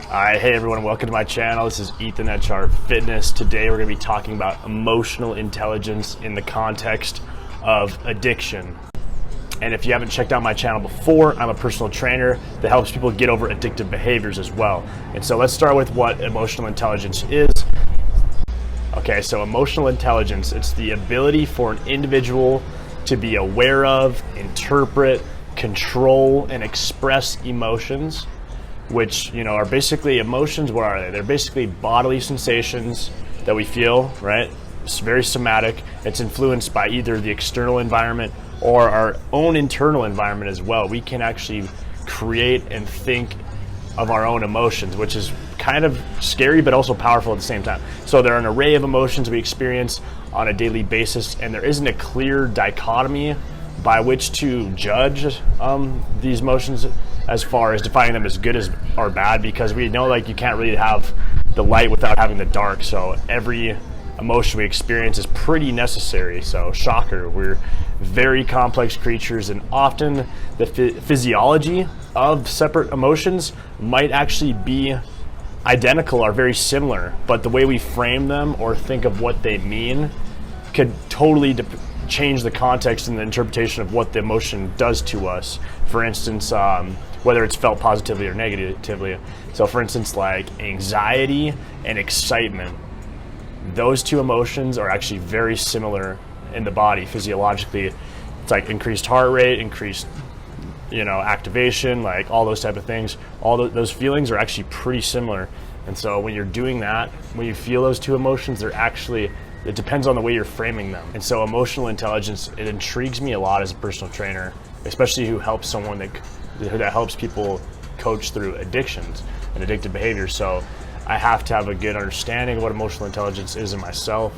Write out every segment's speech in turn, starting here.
Alright, hey everyone, welcome to my channel. This is Ethan at Chart Fitness. Today we're going to be talking about emotional intelligence in the context of addiction. And if you haven't checked out my channel before, I'm a personal trainer that helps people get over addictive behaviors as well. And so let's start with what emotional intelligence is. Okay, so emotional intelligence, it's the ability for an individual to be aware of, interpret, control, and express emotions, which, are basically emotions. What are they? They're basically bodily sensations that we feel, right? It's very somatic. It's influenced by either the external environment or our own internal environment as well. We can actually create and think of our own emotions, which is kind of scary but also powerful at the same time. So there are an array of emotions we experience on a daily basis, and there isn't a clear dichotomy by which to judge these emotions as far as defining them as good as or bad, because we know you can't really have the light without having the dark. So every emotion we experience is pretty necessary. So shocker, we're very complex creatures, and often the physiology of separate emotions might actually be identical or very similar, but the way we frame them or think of what they mean could totally change the context and the interpretation of what the emotion does to us. For instance, whether it's felt positively or negatively. So for instance, like anxiety and excitement, those two emotions are actually very similar in the body physiologically. It's like increased heart rate, increased activation, like all those type of things. All those feelings are actually pretty similar. And so when you're doing that, when you feel those two emotions, it depends on the way you're framing them. And so emotional intelligence, it intrigues me a lot as a personal trainer, especially who helps someone that helps people coach through addictions and addictive behaviors. So I have to have a good understanding of what emotional intelligence is in myself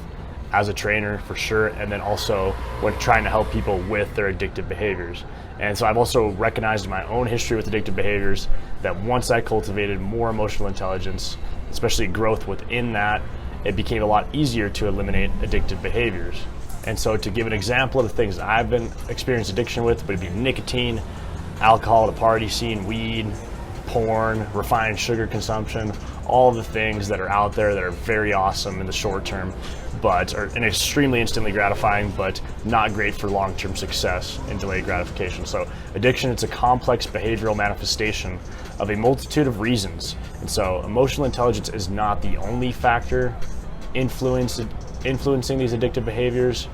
as a trainer, for sure, and then also when trying to help people with their addictive behaviors. And so I've also recognized in my own history with addictive behaviors that once I cultivated more emotional intelligence, especially growth within that, it became a lot easier to eliminate addictive behaviors. And so to give an example of the things I've been experienced addiction with, would be nicotine, alcohol, the party scene, weed, porn, refined sugar consumption, all the things that are out there that are very awesome in the short term, but are extremely instantly gratifying, but not great for long-term success and delayed gratification. So addiction, it's a complex behavioral manifestation of a multitude of reasons. And so emotional intelligence is not the only factor influencing these addictive behaviors,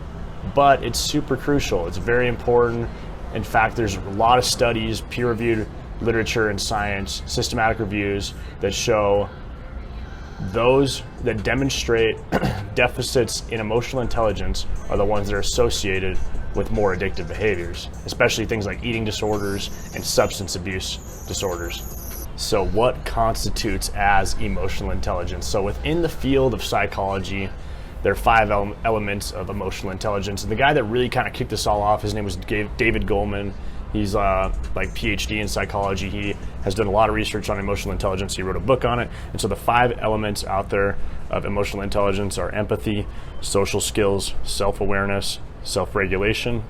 but it's super crucial. It's very important. In fact, there's a lot of studies, peer-reviewed literature and science, systematic reviews that show those that demonstrate deficits in emotional intelligence are the ones that are associated with more addictive behaviors, especially things like eating disorders and substance abuse disorders. So what constitutes as emotional intelligence? So within the field of psychology, there are 5 elements of emotional intelligence. And the guy that really kind of kicked this all off, his name was David Goleman. He's PhD in psychology. He has done a lot of research on emotional intelligence. He wrote a book on it. And so the 5 elements out there of emotional intelligence are empathy, social skills, self-awareness, self-regulation,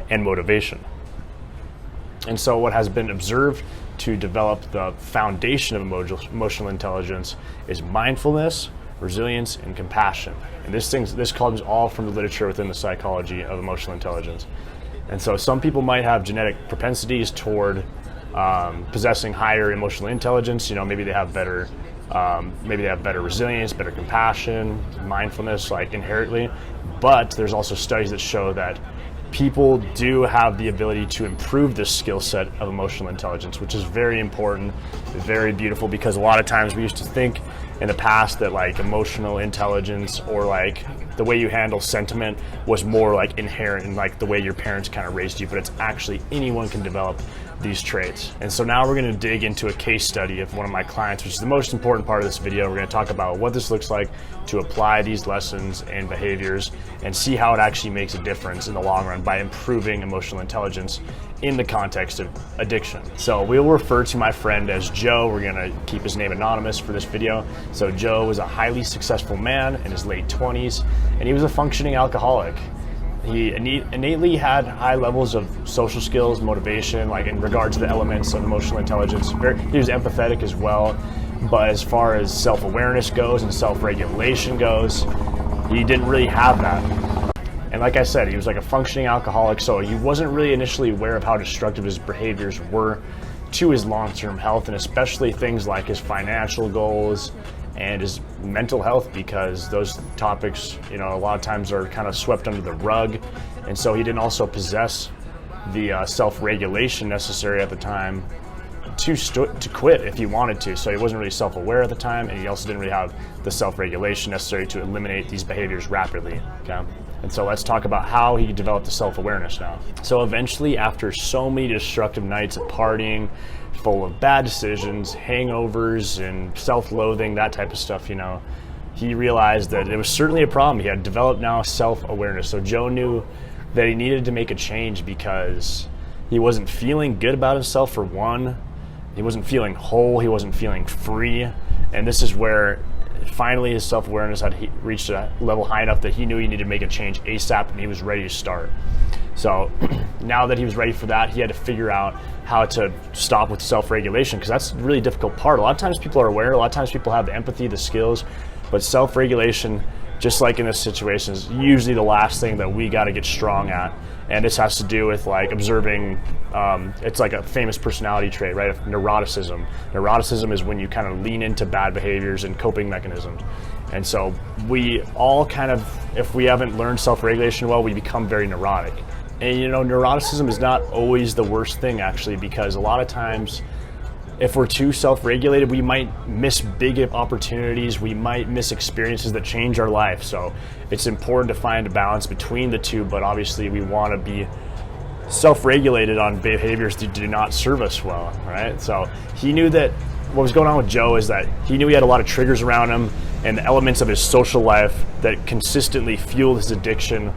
and motivation. And so what has been observed to develop the foundation of emotional intelligence is mindfulness, resilience, and compassion. And this comes all from the literature within the psychology of emotional intelligence. And so some people might have genetic propensities toward possessing higher emotional intelligence. Maybe they have better resilience, better compassion, mindfulness, like inherently. But there's also studies that show that people do have the ability to improve this skill set of emotional intelligence, which is very important, very beautiful, because a lot of times we used to think in the past that emotional intelligence or the way you handle sentiment was more inherent in the way your parents kind of raised you, but it's actually anyone can develop these traits. And so now we're going to dig into a case study of one of my clients, which is the most important part of this video. We're going to talk about what this looks like to apply these lessons and behaviors and see how it actually makes a difference in the long run by improving emotional intelligence in the context of addiction. So we'll refer to my friend as Joe. We're going to keep his name anonymous for this video. So Joe was a highly successful man in his late 20s, and he was a functioning alcoholic. He innately had high levels of social skills, motivation, in regard to the elements of emotional intelligence. He was empathetic as well, But as far as self-awareness goes and self-regulation goes, he didn't really have that. And like I said, he was like a functioning alcoholic, so he wasn't really initially aware of how destructive his behaviors were to his long-term health, and especially things like his financial goals and his mental health, because those topics, a lot of times are kind of swept under the rug. And so he didn't also possess the self-regulation necessary at the time to quit if he wanted to. So he wasn't really self-aware at the time, and he also didn't really have the self-regulation necessary to eliminate these behaviors rapidly. Okay? And so let's talk about how he developed the self-awareness now. So eventually, after so many destructive nights of partying, full of bad decisions, hangovers, and self-loathing, that type of stuff, he realized that it was certainly a problem. He had developed now self-awareness. So Joe knew that he needed to make a change because he wasn't feeling good about himself, for one. He wasn't feeling whole. He wasn't feeling free. And this is where finally his self-awareness had reached a level high enough that he knew he needed to make a change ASAP, and he was ready to start. So now that he was ready for that, he had to figure out how to stop with self-regulation, because that's a really difficult part. A lot of times people are aware, a lot of times people have the empathy, the skills, but self-regulation, just like in this situation, is usually the last thing that we got to get strong at. And this has to do with like observing, it's like a famous personality trait, right? Neuroticism. Neuroticism is when you kind of lean into bad behaviors and coping mechanisms. And so we all kind of, if we haven't learned self-regulation well, we become very neurotic. And neuroticism is not always the worst thing, actually, because a lot of times if we're too self-regulated, we might miss big opportunities, we might miss experiences that change our life. So it's important to find a balance between the two, but obviously we want to be self-regulated on behaviors that do not serve us well, right? So he knew that what was going on with Joe is that he knew he had a lot of triggers around him, and the elements of his social life that consistently fueled his addiction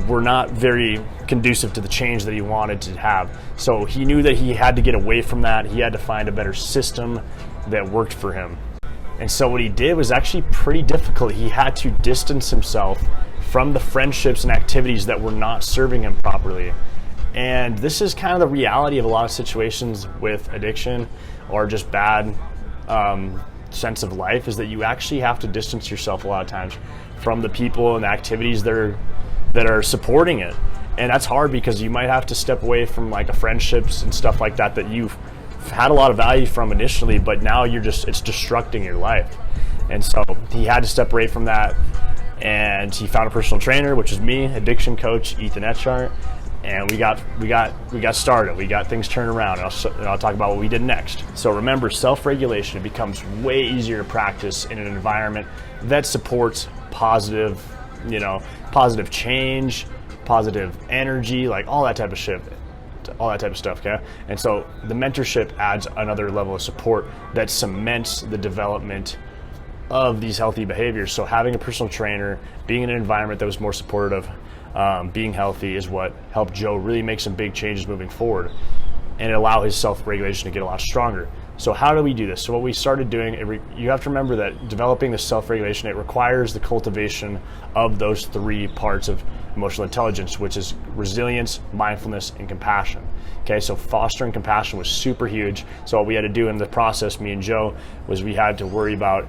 were not very conducive to the change that he wanted to have. So he knew that he had to get away from that. He had to find a better system that worked for him. And so what he did was actually pretty difficult. He had to distance himself from the friendships and activities that were not serving him properly. And this is kind of the reality of a lot of situations with addiction or just bad sense of life, is that you actually have to distance yourself a lot of times from the people and the activities that are supporting it. And that's hard because you might have to step away from like a friendships and stuff like that you've had a lot of value from initially, but now it's destructing your life. And so he had to separate from that, and he found a personal trainer, which is me, addiction coach Ethan Etchart, and we got started. We got things turned around, and I'll talk about what we did next. So remember, self-regulation, it becomes way easier to practice in an environment that supports positive change, positive energy, like all that type of stuff, okay? And so the mentorship adds another level of support that cements the development of these healthy behaviors. So having a personal trainer, being in an environment that was more supportive, being healthy, is what helped Joe really make some big changes moving forward and allow his self-regulation to get a lot stronger. So how do we do this? So what we started doing, you have to remember that developing the self-regulation, it requires the cultivation of those three parts of emotional intelligence, which is resilience, mindfulness, and compassion. Okay, so fostering compassion was super huge. So what we had to do in the process, me and Joe, was we had to worry about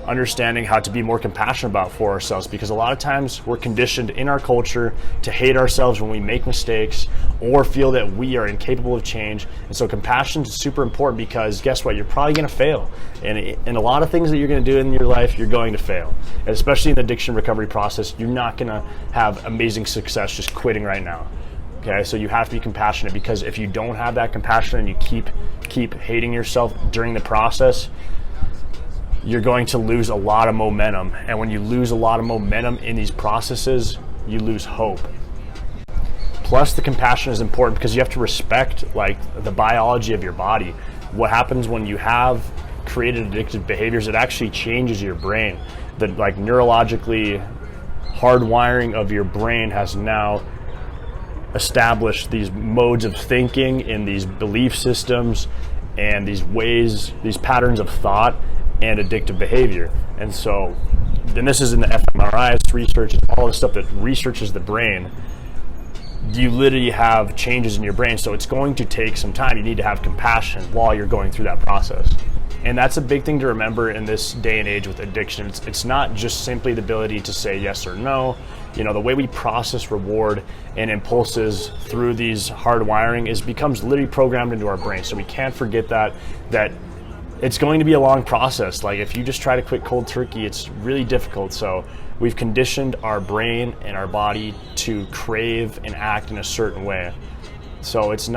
understanding how to be more compassionate for ourselves, because a lot of times we're conditioned in our culture to hate ourselves when we make mistakes or feel that we are incapable of change. And so compassion is super important, because guess what? You're probably going to fail. And in a lot of things that you're going to do in your life, you're going to fail. And especially in the addiction recovery process, you're not going to have amazing success just quitting right now. Okay, so you have to be compassionate, because if you don't have that compassion and you keep hating yourself during the process, you're going to lose a lot of momentum. And when you lose a lot of momentum in these processes, you lose hope. Plus, the compassion is important because you have to respect like the biology of your body. What happens when you have created addictive behaviors, it actually changes your brain. The like neurologically hardwiring of your brain has now established these modes of thinking and these belief systems and these ways, these patterns of thought and addictive behavior. And so then this is in the fMRIs research, all the stuff that researches the brain. You literally have changes in your brain, so it's going to take some time. You need to have compassion while you're going through that process. And that's a big thing to remember in this day and age with addiction. It's not just simply the ability to say yes or no. The way we process reward and impulses through these hardwiring becomes literally programmed into our brain. So we can't forget that it's going to be a long process. Like if you just try to quit cold turkey, it's really difficult. So we've conditioned our brain and our body to crave and act in a certain way. So it's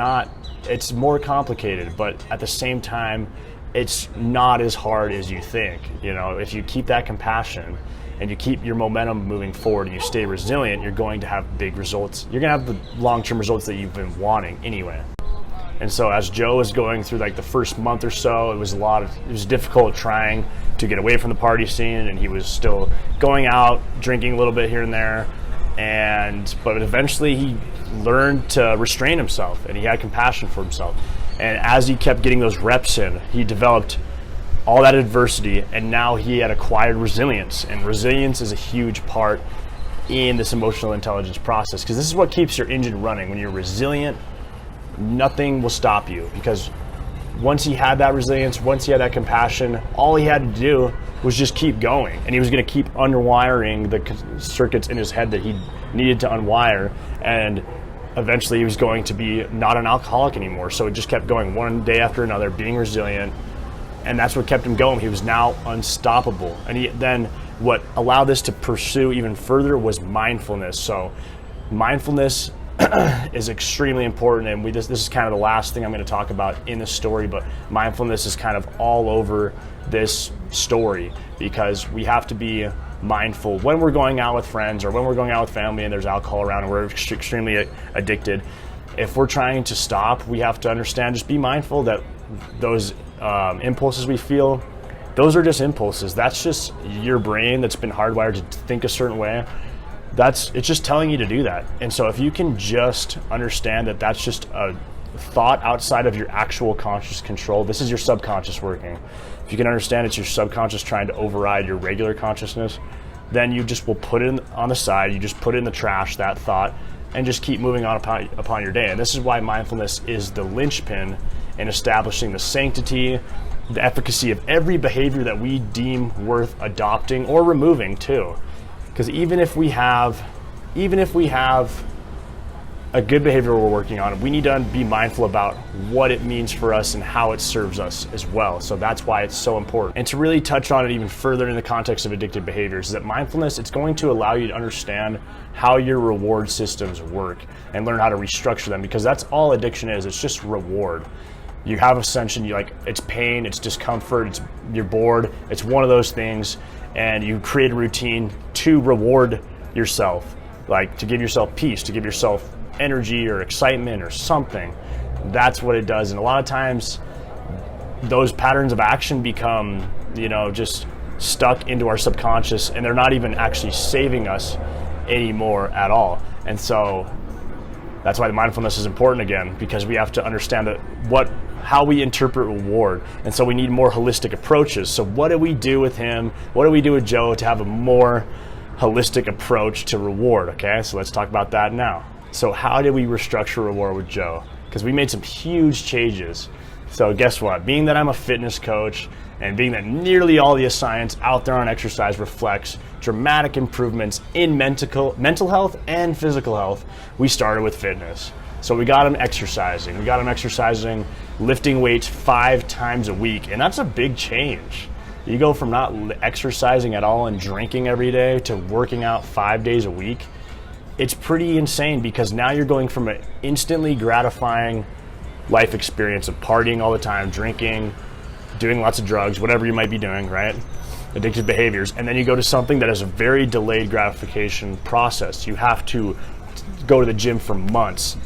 more complicated, but at the same time, it's not as hard as you think. If you keep that compassion and you keep your momentum moving forward and you stay resilient, you're going to have big results. You're going to have the long-term results that you've been wanting anyway. And so as Joe was going through like the first month or so, it was difficult trying to get away from the party scene, and he was still going out, drinking a little bit here and there. But eventually he learned to restrain himself, and he had compassion for himself. And as he kept getting those reps in, he developed all that adversity, and now he had acquired resilience. And resilience is a huge part in this emotional intelligence process, because this is what keeps your engine running. When you're resilient, nothing will stop you, because once he had that resilience, once he had that compassion, all he had to do was just keep going. And he was going to keep unwiring the circuits in his head that he needed to unwire. And eventually he was going to be not an alcoholic anymore. So it just kept going one day after another, being resilient. And that's what kept him going. He was now unstoppable. And then what allowed this to pursue even further was mindfulness. So mindfulness is extremely important. And this is kind of the last thing I'm going to talk about in this story, but mindfulness is kind of all over this story, because we have to be mindful when we're going out with friends or when we're going out with family and there's alcohol around and we're extremely addicted. If we're trying to stop, we have to understand, just be mindful that those impulses we feel, those are just impulses. That's just your brain that's been hardwired to think a certain way. It's just telling you to do that. And so if you can just understand that that's just a thought outside of your actual conscious control, this is your subconscious working. If you can understand it's your subconscious trying to override your regular consciousness, then you just will put it on the side, you just put it in the trash, that thought, and just keep moving on upon your day. And this is why mindfulness is the linchpin in establishing the sanctity, the efficacy of every behavior that we deem worth adopting or removing too. Because even if we have a good behavior we're working on, we need to be mindful about what it means for us and how it serves us as well. So that's why it's so important. And to really touch on it even further in the context of addictive behaviors, is that mindfulness, it's going to allow you to understand how your reward systems work and learn how to restructure them, because that's all addiction is. It's just reward. You have a sensation, it's pain, it's discomfort, you're bored, it's one of those things, and you create a routine to reward yourself, like to give yourself peace, to give yourself energy or excitement or something. That's what it does. And a lot of times those patterns of action become, just stuck into our subconscious, and they're not even actually saving us anymore at all. And so that's why the mindfulness is important again, because we have to understand that how we interpret reward. And so we need more holistic approaches. So what do we do with him? What do we do with Joe to have a more holistic approach to reward? Okay, so let's talk about that now. So how did we restructure reward with Joe? Because we made some huge changes. So guess what? Being that I'm a fitness coach, and being that nearly all the science out there on exercise reflects dramatic improvements in mental health and physical health, we started with fitness. So we got him exercising. We got him exercising, lifting weights 5 times a week. And that's a big change. You go from not exercising at all and drinking every day to working out 5 days a week. It's pretty insane, because now you're going from an instantly gratifying life experience of partying all the time, drinking, doing lots of drugs, whatever you might be doing, right? Addictive behaviors. And then you go to something that is a very delayed gratification process. You have to go to the gym for months,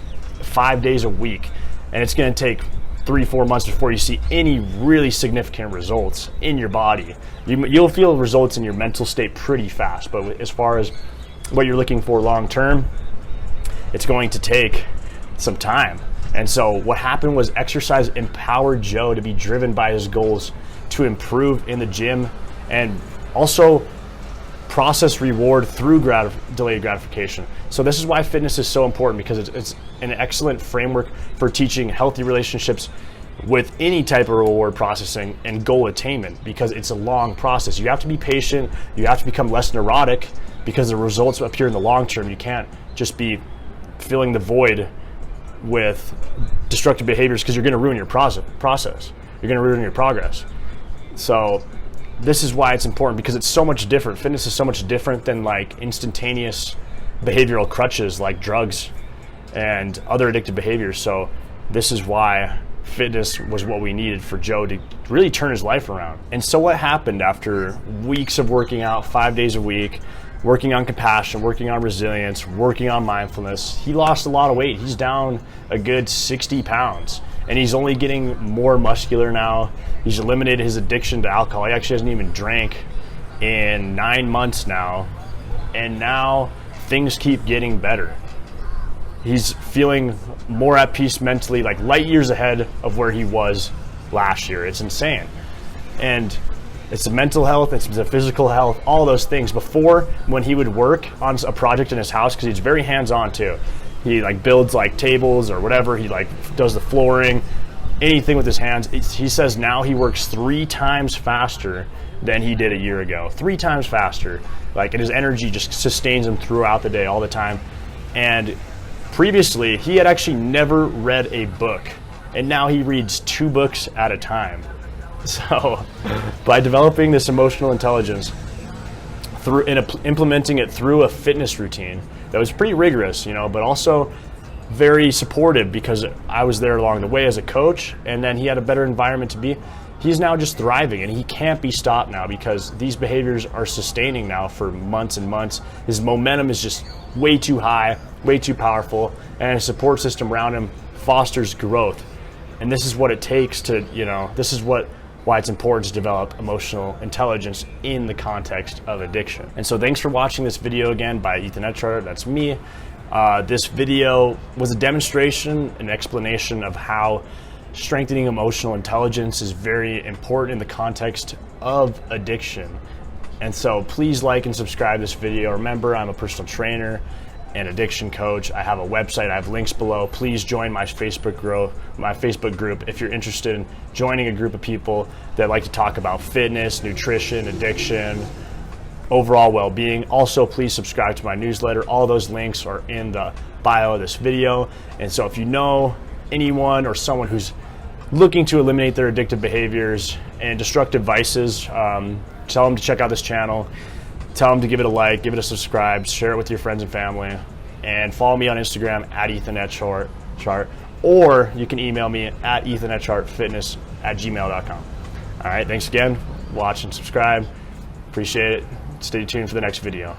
5 days a week, and it's going to take 3-4 months before you see any really significant results in your body. You'll feel results in your mental state pretty fast, but as far as what you're looking for long term, it's going to take some time. And so what happened was exercise empowered Joe to be driven by his goals to improve in the gym, and also process reward through delayed gratification. So this is why fitness is so important, because it's an excellent framework for teaching healthy relationships with any type of reward processing and goal attainment, because it's a long process. You have to be patient, you have to become less neurotic, because the results appear in the long term. You can't just be filling the void with destructive behaviors, because you're going to ruin your process. You're going to ruin your progress. So this is why it's important, because it's so much different. Fitness is so much different than like instantaneous behavioral crutches like drugs and other addictive behaviors. So this is why fitness was what we needed for Joe to really turn his life around. And so what happened after weeks of working out 5 days a week, working on compassion, working on resilience, working on mindfulness? He lost a lot of weight. He's down a good 60 pounds, and he's only getting more muscular now. He's eliminated his addiction to alcohol. He actually hasn't even drank in 9 months now, and now things keep getting better. He's feeling more at peace mentally, like light years ahead of where he was last year. It's insane. And it's the mental health, it's the physical health, all those things. Before, when he would work on a project in his house, because he's very hands-on too. He like builds like tables or whatever. He like does the flooring, anything with his hands. He says now he works 3 times faster than he did a year ago. 3 times faster. Like, and his energy just sustains him throughout the day, all the time. And previously, he had actually never read a book, and now he reads 2 books at a time. So by developing this emotional intelligence through implementing it through a fitness routine that was pretty rigorous, but also very supportive, because I was there along the way as a coach, and then he had a better environment to be. He's now just thriving, and he can't be stopped now, because these behaviors are sustaining now for months and months. His momentum is just way too high, way too powerful, and his support system around him fosters growth. And this is what it takes to, this is why it's important to develop emotional intelligence in the context of addiction. And so thanks for watching this video again by Ethan Etchart. That's me. This video was a demonstration, an explanation of how strengthening emotional intelligence is very important in the context of addiction. And so please like and subscribe this video. Remember, I'm a personal trainer and addiction coach. I have a website. I have links below. Please join my Facebook group if you're interested in joining a group of people that like to talk about fitness, nutrition, addiction, overall well-being. Also, please subscribe to my newsletter. All those links are in the bio of this video. And so if you know anyone or someone who's looking to eliminate their addictive behaviors and destructive vices, tell them to check out this channel. Tell them to give it a like, give it a subscribe, share it with your friends and family, and follow me on Instagram at Ethan Etchart, or you can email me at ethanetchartfitness@gmail.com. All right, thanks again. Watch and subscribe. Appreciate it. Stay tuned for the next video.